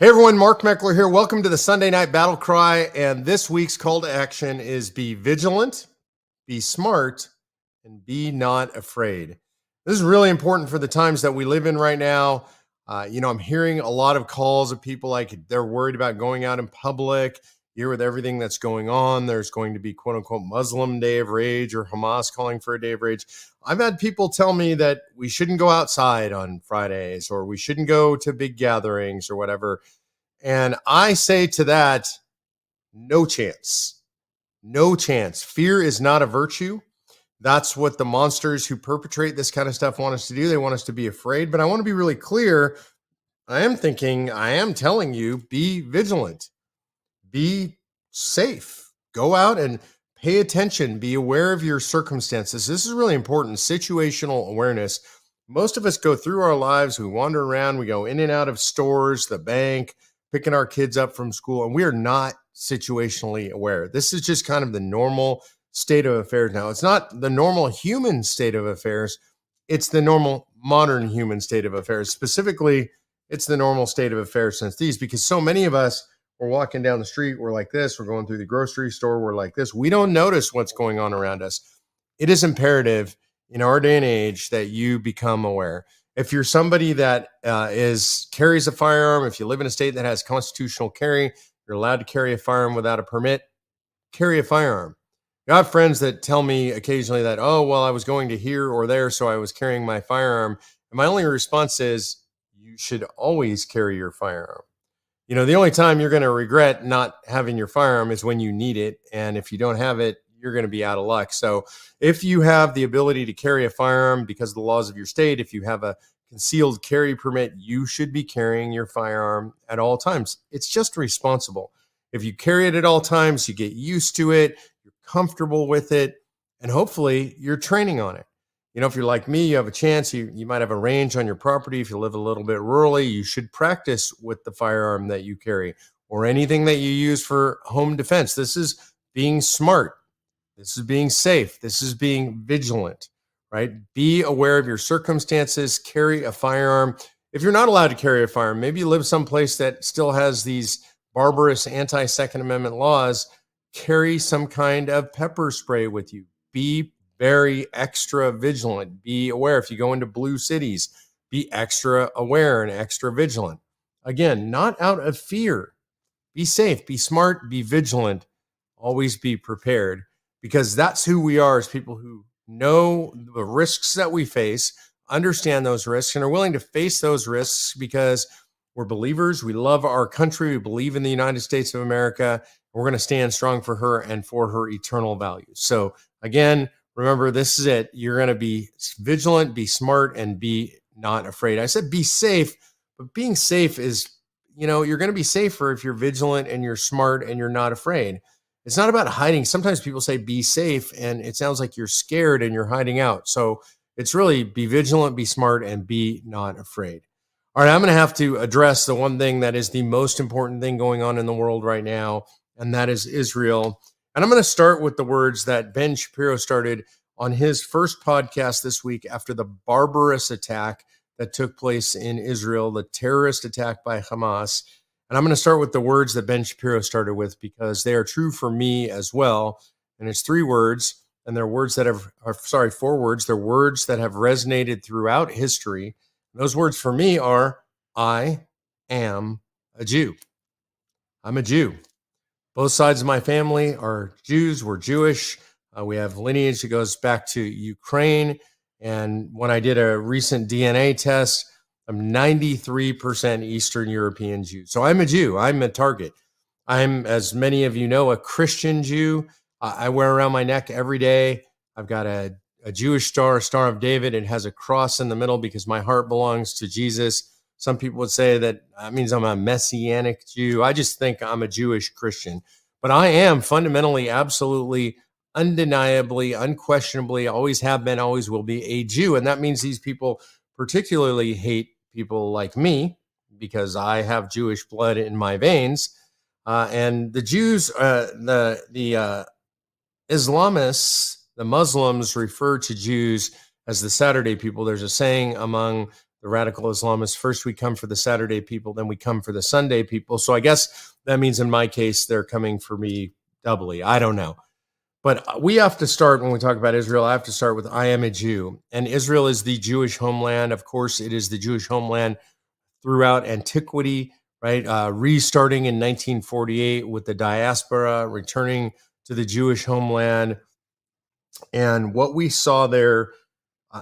Hey everyone, Mark Meckler here. Welcome to the Sunday Night Battle Cry. And this week's call to action is be vigilant, be smart, and be not afraid. This is really important for the times that we live in right now. I'm hearing a lot of calls of people like they're worried about going out in public. Here with everything that's going on, there's going to be quote unquote Muslim Day of Rage or Hamas calling for a day of rage. I've had people tell me that we shouldn't go outside on Fridays or we shouldn't go to big gatherings or whatever. And I say to that, no chance. No chance. Fear is not a virtue. That's what the monsters who perpetrate this kind of stuff want us to do. They want us to be afraid. But I want to be really clear. I am telling you, be vigilant, be safe, go out and pay attention, be aware of your circumstances. This is really important. Situational awareness. Most of us go through our lives, we wander around, we go in and out of stores, the bank, picking our kids up from school, and we are not situationally aware. This is just kind of the normal state of affairs now. It's not the normal human state of affairs. It's the normal modern human state of affairs. Specifically, it's the normal state of affairs since these, because so many of us, we're walking down the street, we're like this, we're going through the grocery store, we're like this. We don't notice what's going on around us. It is imperative in our day and age that you become aware. If you're somebody that carries a firearm, if you live in a state that has constitutional carry, you're allowed to carry a firearm without a permit, carry a firearm. I have friends that tell me occasionally that, oh, well, I was going to here or there, so I was carrying my firearm. And my only response is, you should always carry your firearm. You know, the only time you're going to regret not having your firearm is when you need it. And if you don't have it, you're going to be out of luck. So if you have the ability to carry a firearm because of the laws of your state, if you have a concealed carry permit, you should be carrying your firearm at all times. It's just responsible. If you carry it at all times, you get used to it, you're comfortable with it, and hopefully you're training on it. You know, if you're like me, you have a chance, you might have a range on your property. If you live a little bit rurally, you should practice with the firearm that you carry or anything that you use for home defense. This is being smart. This is being safe. This is being vigilant, right? Be aware of your circumstances. Carry a firearm. If you're not allowed to carry a firearm, maybe you live someplace that still has these barbarous anti-Second Amendment laws, carry some kind of pepper spray with you. Be very extra vigilant. Be aware. If you go into blue cities, be extra aware and extra vigilant. Again, not out of fear. Be safe, be smart, be vigilant, always be prepared, because that's who we are as people who know the risks that we face, understand those risks, and are willing to face those risks because we're believers. We love our country. We believe in the United States of America. We're going to stand strong for her and for her eternal values. So again, remember, this is it. You're going to be vigilant, be smart, and be not afraid. I said be safe, but being safe is, you're going to be safer if you're vigilant and you're smart and you're not afraid. It's not about hiding. Sometimes people say be safe, and it sounds like you're scared and you're hiding out. So it's really be vigilant, be smart, and be not afraid. All right, I'm going to have to address the one thing that is the most important thing going on in the world right now, and that is Israel. And I'm going to start with the words that Ben Shapiro started on his first podcast this week after the barbarous attack that took place in Israel, the terrorist attack by Hamas. And I'm going to start with the words that Ben Shapiro started with because they are true for me as well. And it's 3 words, and they're words that 4 words. They're words that have resonated throughout history. And those words for me are, I am a Jew. I'm a Jew. Both sides of my family are Jews. We're Jewish. We have lineage that goes back to Ukraine. And when I did a recent DNA test, I'm 93% Eastern European Jew. So I'm a Jew. I'm a target. I'm, as many of you know, a Christian Jew. I wear around my neck every day. I've got a Jewish star, a Star of David. It has a cross in the middle because my heart belongs to Jesus. Some people would say that means I'm a Messianic Jew. I just think I'm a Jewish Christian. But I am fundamentally, absolutely, undeniably, unquestionably, always have been, always will be a Jew. And that means these people particularly hate people like me because I have Jewish blood in my veins. And the Jews, the Islamists, the Muslims refer to Jews as the Saturday people. There's a saying among the radical Islamists. First, we come for the Saturday people, then we come for the Sunday people. So I guess that means in my case, they're coming for me doubly. I don't know. But we have to start when we talk about Israel. I have to start with I am a Jew. And Israel is the Jewish homeland. Of course, it is the Jewish homeland throughout antiquity, right? Restarting in 1948 with the diaspora, returning to the Jewish homeland. And what we saw there,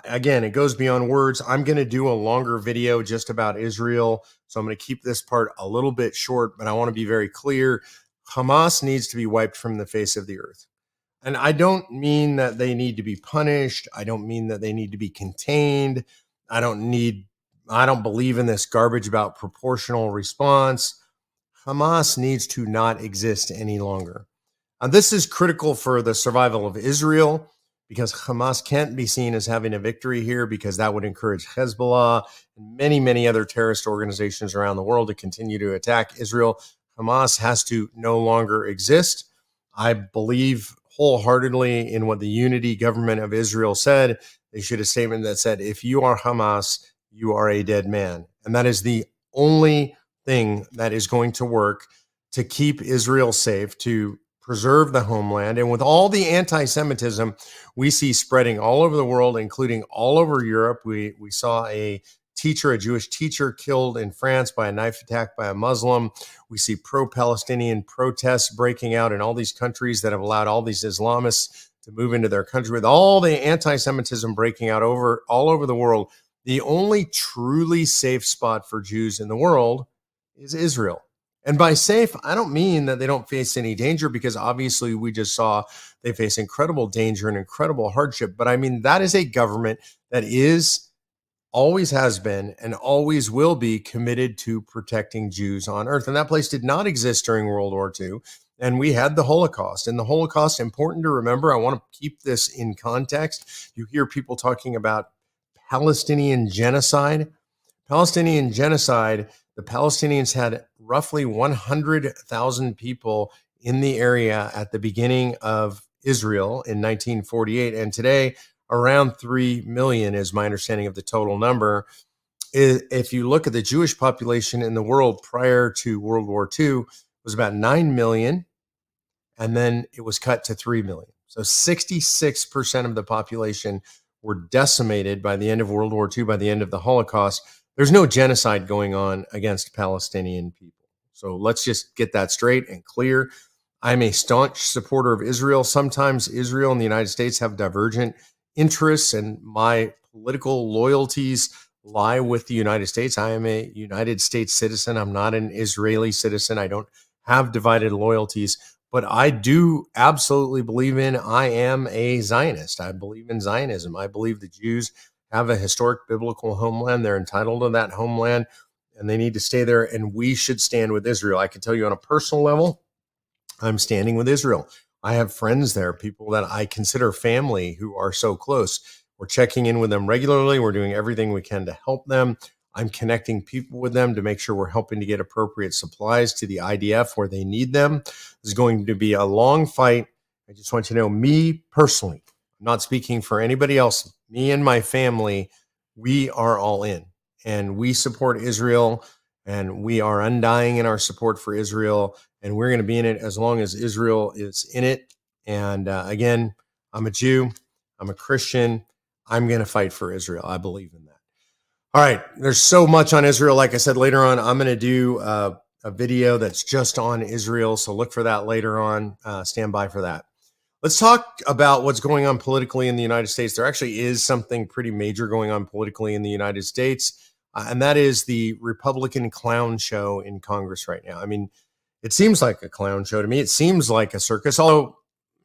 again, it goes beyond words. I'm going to do a longer video just about Israel. So I'm going to keep this part a little bit short, but I want to be very clear. Hamas needs to be wiped from the face of the earth. And I don't mean that they need to be punished. I don't mean that they need to be contained. I don't believe in this garbage about proportional response. Hamas needs to not exist any longer. This is critical for the survival of Israel because Hamas can't be seen as having a victory here because that would encourage Hezbollah and many, many other terrorist organizations around the world to continue to attack Israel. Hamas has to no longer exist. I believe wholeheartedly in what the unity government of Israel said. They issued a statement that said, if you are Hamas, you are a dead man. And that is the only thing that is going to work to keep Israel safe, to preserve the homeland. And with all the anti-Semitism we see spreading all over the world, including all over Europe, we saw a Jewish teacher killed in France by a knife attack by a Muslim. We see pro-Palestinian protests breaking out in all these countries that have allowed all these Islamists to move into their country. With all the anti-Semitism breaking out all over the world, the only truly safe spot for Jews in the world is Israel. And by safe, I don't mean that they don't face any danger, because obviously we just saw they face incredible danger and incredible hardship. But I mean, that is a government that always has been and always will be committed to protecting Jews on earth. And that place did not exist during World War II. And we had the Holocaust. And the Holocaust, important to remember, I want to keep this in context. You hear people talking about Palestinian genocide. Palestinian genocide, the Palestinians had roughly 100,000 people in the area at the beginning of Israel in 1948. And today, around 3 million is my understanding of the total number. If you look at the Jewish population in the world prior to World War II, it was about 9 million, and then it was cut to 3 million. So 66% of the population were decimated by the end of World War II, by the end of the Holocaust. There's no genocide going on against Palestinian people. So let's just get that straight and clear. I'm a staunch supporter of Israel. Sometimes Israel and the United States have divergent interests, and my political loyalties lie with the United States. I am a United States citizen. I'm not an Israeli citizen. I don't have divided loyalties, but I do absolutely believe I am a Zionist. I believe in Zionism. I believe the Jews have a historic biblical homeland. They're entitled to that homeland, and they need to stay there, and we should stand with Israel. I can tell you on a personal level, I'm standing with Israel. I have friends there, people that I consider family who are so close. We're checking in with them regularly. We're doing everything we can to help them. I'm connecting people with them to make sure we're helping to get appropriate supplies to the IDF where they need them. This is going to be a long fight. I just want you to know, me personally, I'm not speaking for anybody else. Me and my family, we are all in, and we support Israel, and we are undying in our support for Israel, and we're going to be in it as long as Israel is in it. And again, I'm a Jew. I'm a Christian. I'm going to fight for Israel. I believe in that. All right. There's so much on Israel. Like I said, later on, I'm going to do a video that's just on Israel. So look for that later on. Stand by for that. Let's talk about what's going on politically in the United States. There actually is something pretty major going on politically in the United States, and that is the Republican clown show in Congress right now. I mean, it seems like a clown show to me. It seems like a circus, although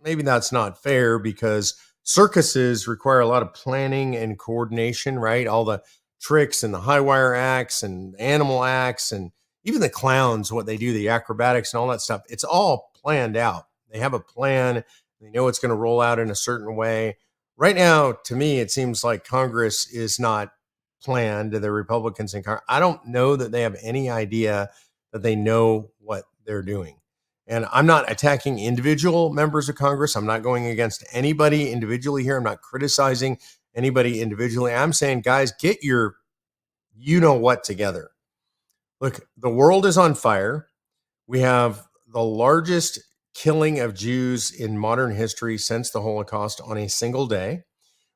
maybe that's not fair, because circuses require a lot of planning and coordination, right? All the tricks and the high wire acts and animal acts, and even the clowns, what they do, the acrobatics and all that stuff. It's all planned out. They have a plan. They know it's going to roll out in a certain way. Right now, to me, it seems like Congress is not planned. The Republicans in Congress, I don't know that they have any idea that they know what they're doing. And I'm not attacking individual members of Congress. I'm not going against anybody individually here. I'm not criticizing anybody individually. I'm saying, guys, get your you know what together. Look, the world is on fire. We have the largest killing of Jews in modern history since the Holocaust on a single day.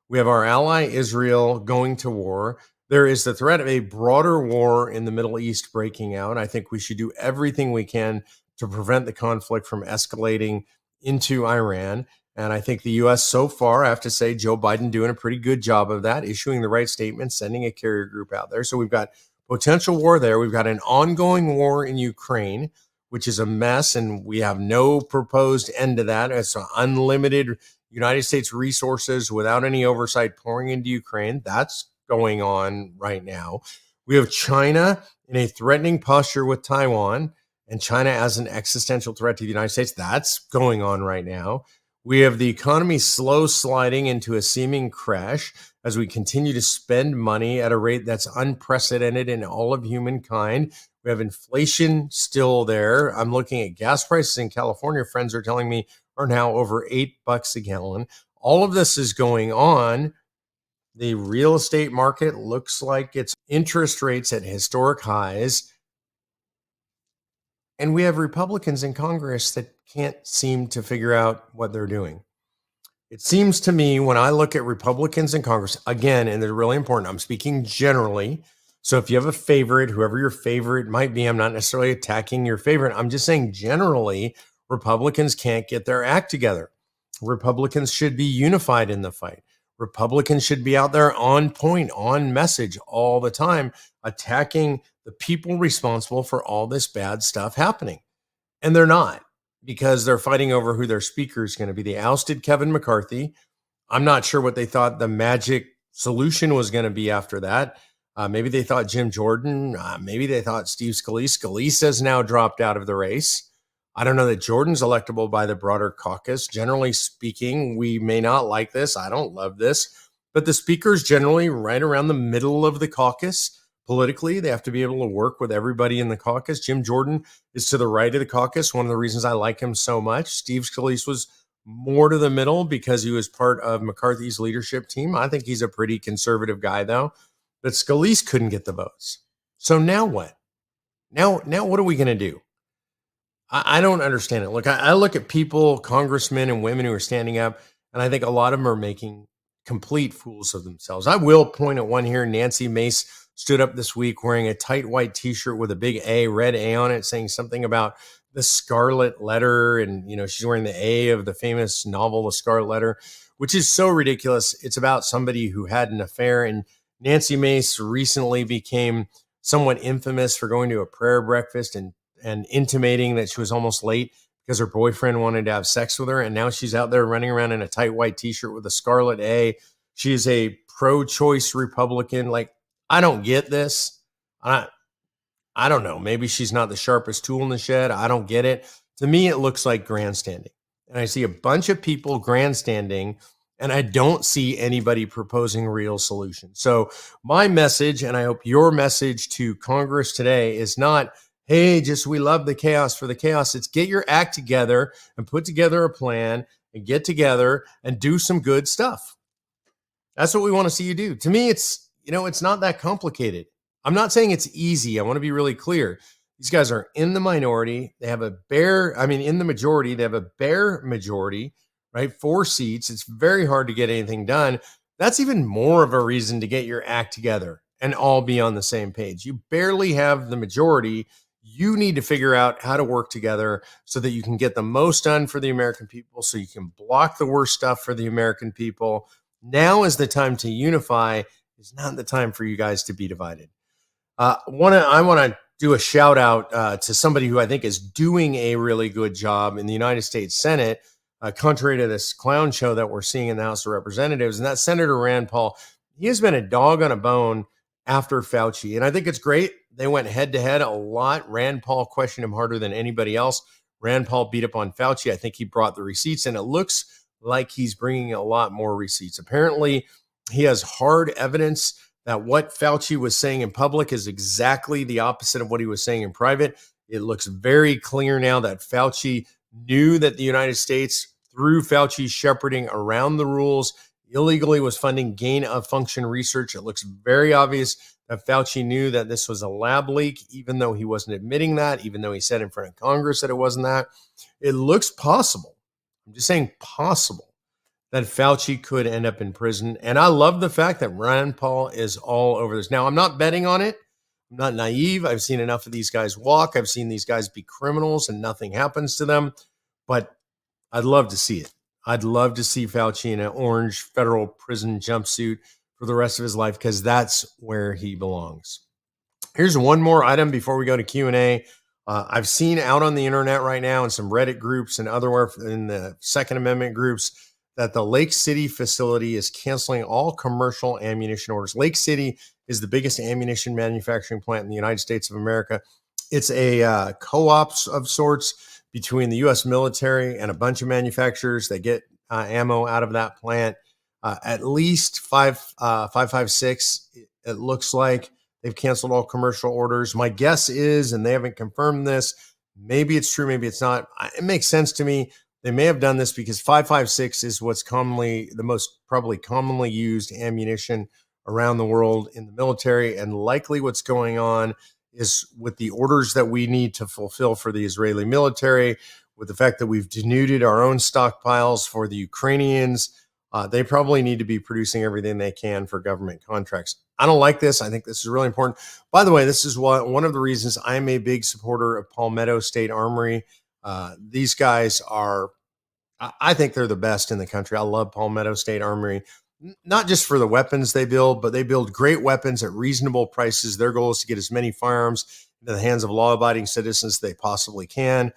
We have our ally Israel going to war. There is the threat of a broader war in the Middle East breaking out. I think we should do everything we can to prevent the conflict from escalating into Iran. And I think the U.S. so far, I have to say, Joe Biden doing a pretty good job of that, issuing the right statements, sending a carrier group out there. So we've got potential war there. We've got an ongoing war in Ukraine, which is a mess, and we have no proposed end to that. It's an unlimited United States resources without any oversight pouring into Ukraine. That's going on right now. We have China in a threatening posture with Taiwan, and China as an existential threat to the United States. That's going on right now. We have the economy slow sliding into a seeming crash as we continue to spend money at a rate that's unprecedented in all of humankind. We have inflation still there. I'm looking at gas prices in California. Friends are telling me are now over $8 a gallon. All of this is going on. The real estate market looks like it's interest rates at historic highs. And we have Republicans in Congress that can't seem to figure out what they're doing. It seems to me when I look at Republicans in Congress, again, and they're really important, I'm speaking generally. So if you have a favorite, whoever your favorite might be, I'm not necessarily attacking your favorite. I'm just saying generally, Republicans can't get their act together. Republicans should be unified in the fight. Republicans should be out there on point, on message all the time, attacking the people responsible for all this bad stuff happening. And they're not, because they're fighting over who their speaker is going to be. They ousted Kevin McCarthy. I'm not sure what they thought the magic solution was going to be after that. Maybe they thought Jim Jordan. Maybe they thought Steve Scalise. Scalise has now dropped out of the race. I don't know that Jordan's electable by the broader caucus. Generally speaking, we may not like this. I don't love this. But the speaker's generally right around the middle of the caucus. Politically, they have to be able to work with everybody in the caucus. Jim Jordan is to the right of the caucus. One of the reasons I like him so much. Steve Scalise was more to the middle because he was part of McCarthy's leadership team. I think he's a pretty conservative guy, though. But Scalise couldn't get the votes. So now what? Now what are we going to do? I don't understand it. Look, I look at people, congressmen and women who are standing up, and I think a lot of them are making complete fools of themselves. I will point at one here. Nancy Mace stood up this week wearing a tight white T-shirt with a big A, red A on it, saying something about the Scarlet Letter. And, she's wearing the A of the famous novel, The Scarlet Letter, which is so ridiculous. It's about somebody who had an affair. And Nancy Mace recently became somewhat infamous for going to a prayer breakfast and intimating that she was almost late because her boyfriend wanted to have sex with her. And now she's out there running around in a tight white T-shirt with a Scarlet A. She is a pro-choice Republican. Like, I don't get this. I don't know. Maybe she's not the sharpest tool in the shed. I don't get it. To me, it looks like grandstanding. And I see a bunch of people grandstanding, and I don't see anybody proposing real solutions. So my message, and I hope your message to Congress today, is not, hey, just we love the chaos for the chaos. It's get your act together and put together a plan and get together and do some good stuff. That's what we want to see you do. To me, it's not that complicated. I'm not saying it's easy. I want to be really clear. These guys are in the minority. They have in the majority, they have a bare majority, right? 4 seats. It's very hard to get anything done. That's even more of a reason to get your act together and all be on the same page. You barely have the majority. You need to figure out how to work together so that you can get the most done for the American people, so you can block the worst stuff for the American people. Now is the time to unify. It's not the time for you guys to be divided. I want to do a shout out to somebody who I think is doing a really good job in the United States Senate, contrary to this clown show that we're seeing in the House of Representatives, and that's Senator Rand Paul. He has been a dog on a bone after Fauci, and I think it's great. They went head to head a lot. Rand Paul questioned him harder than anybody else. Rand Paul beat up on Fauci. I think he brought the receipts, and it looks like he's bringing a lot more receipts. Apparently, he has hard evidence that what Fauci was saying in public is exactly the opposite of what he was saying in private. It looks very clear now that Fauci knew that the United States, through Fauci's shepherding around the rules, illegally was funding gain of function research. It looks very obvious that Fauci knew that this was a lab leak, even though he wasn't admitting that, even though he said in front of Congress that it wasn't that. It looks possible. I'm just saying possible that Fauci could end up in prison. And I love the fact that Rand Paul is all over this. Now, I'm not betting on it. I'm not naive. I've seen enough of these guys walk. I've seen these guys be criminals and nothing happens to them. But I'd love to see it. I'd love to see Fauci in an orange federal prison jumpsuit for the rest of his life, because that's where he belongs. Here's one more item before we go to Q&A. I've seen out on the internet right now in some Reddit groups and otherwhere in the Second Amendment groups that the Lake City facility is canceling all commercial ammunition orders. Lake City is the biggest ammunition manufacturing plant in the United States of America. It's a co-op of sorts between the U.S. military and a bunch of manufacturers that get ammo out of that plant. At least 556, it looks like they've canceled all commercial orders. My guess is, and they haven't confirmed this, maybe it's true, maybe it's not. It makes sense to me. They may have done this because 556 is what's commonly, the most probably commonly used ammunition around the world in the military. And likely what's going on is with the orders that we need to fulfill for the Israeli military, with the fact that we've denuded our own stockpiles for the Ukrainians, they probably need to be producing everything they can for government contracts. I don't like this. I think this is really important. By the way, this is one of the reasons I'm a big supporter of Palmetto State Armory. These guys are, I think they're the best in the country. I love Palmetto State Armory, not just for the weapons they build, but they build great weapons at reasonable prices. Their goal is to get as many firearms into the hands of law-abiding citizens as they possibly can.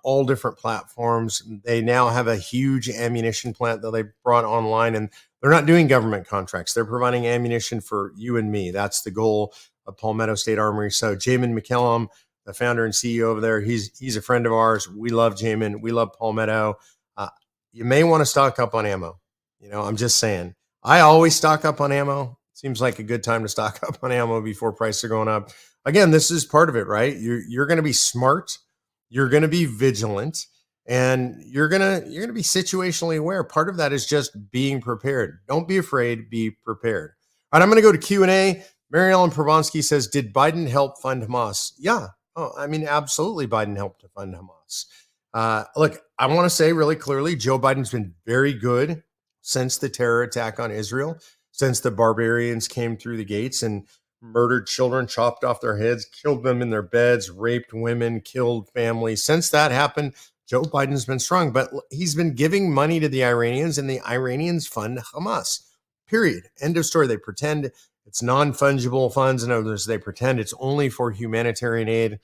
All different platforms. They now have a huge ammunition plant that they brought online, and they're not doing government contracts. They're providing ammunition for you and me. That's the goal of Palmetto State Armory. So Jamin McCallum, the founder and CEO over there, he's a friend of ours. We love Jamin. We love Palmetto. You may want to stock up on ammo. I'm just saying. I always stock up on ammo. Seems like a good time to stock up on ammo before prices are going up. Again, this is part of it, right? You're going to be smart. You're going to be vigilant, and you're going to be situationally aware. Part of that is just being prepared. Don't be afraid, be prepared. All right, I'm going to go to Q&A. Mary Ellen Prabonsky says, did Biden help fund Hamas? Yeah. Absolutely Biden helped to fund Hamas. Look, I want to say really clearly, Joe Biden's been very good since the terror attack on Israel, since the barbarians came through the gates and murdered children, chopped off their heads, killed them in their beds, raped women, killed families. Since that happened, Joe Biden's been strong, but he's been giving money to the Iranians, and the Iranians fund Hamas, period. End of story. They pretend it's non-fungible funds. In other words, they pretend it's only for humanitarian aid.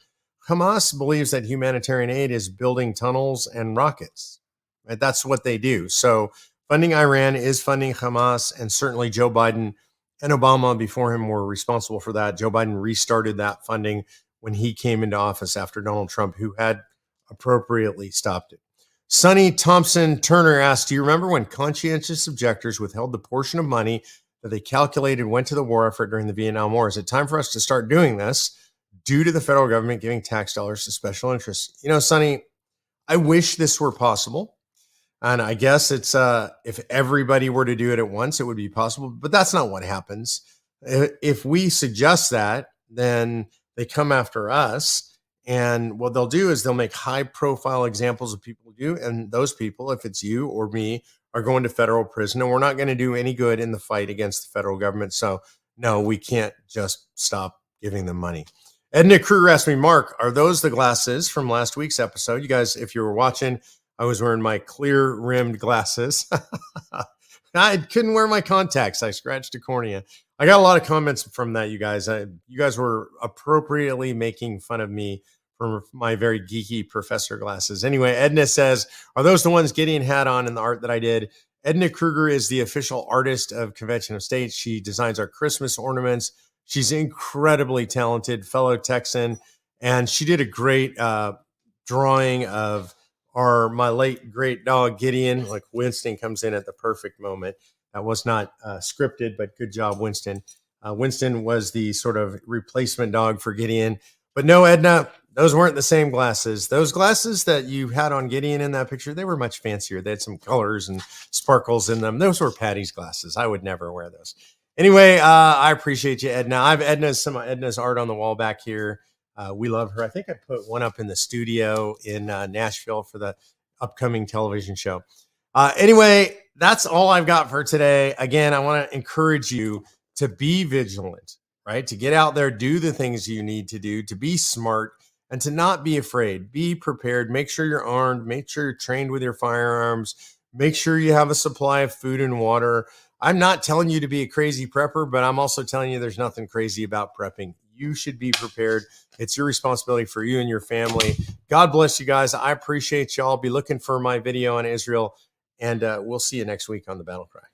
Hamas believes that humanitarian aid is building tunnels and rockets. Right? That's what they do. So funding Iran is funding Hamas, and certainly Joe Biden and Obama before him were responsible for that. Joe Biden restarted that funding when he came into office after Donald Trump, who had appropriately stopped it. Sonny Thompson Turner asked, do you remember when conscientious objectors withheld the portion of money that they calculated went to the war effort during the Vietnam War? Is it time for us to start doing this due to the federal government giving tax dollars to special interests? Sonny, I wish this were possible. And I guess it's if everybody were to do it at once, it would be possible. But that's not what happens. If we suggest that, then they come after us. And what they'll do is they'll make high profile examples of people who do. And those people, if it's you or me, are going to federal prison. And we're not going to do any good in the fight against the federal government. So, no, we can't just stop giving them money. Edna Kruger asked me, Mark, are those the glasses from last week's episode? You guys, if you were watching, I was wearing my clear rimmed glasses. I couldn't wear my contacts. I scratched a cornea. I got a lot of comments from that, you guys. You guys were appropriately making fun of me for my very geeky professor glasses. Anyway, Edna says, are those the ones Gideon had on in the art that I did? Edna Kruger is the official artist of Convention of States. She designs our Christmas ornaments. She's incredibly talented, fellow Texan. And she did a great drawing of my late great dog Gideon. Like Winston comes in at the perfect moment. That was not scripted, but good job, Winston. Winston was the sort of replacement dog for Gideon. But no, Edna, Those weren't the same glasses. Those glasses that you had on Gideon in that picture, they were much fancier. They had some colors and sparkles in them. Those were Patty's glasses. I would never wear those. Anyway, I appreciate you, Edna. I have some of Edna's art on the wall back here. We love her. I think I put one up in the studio in Nashville for the upcoming television show. Anyway, that's all I've got for today. Again, I want to encourage you to be vigilant, right? To get out there, do the things you need to do, to be smart, and to not be afraid. Be prepared. Make sure you're armed. Make sure you're trained with your firearms. Make sure you have a supply of food and water. I'm not telling you to be a crazy prepper, but I'm also telling you there's nothing crazy about prepping. You should be prepared. It's your responsibility for you and your family. God bless you guys. I appreciate y'all. Be looking for my video on Israel, and we'll see you next week on the BattleCry.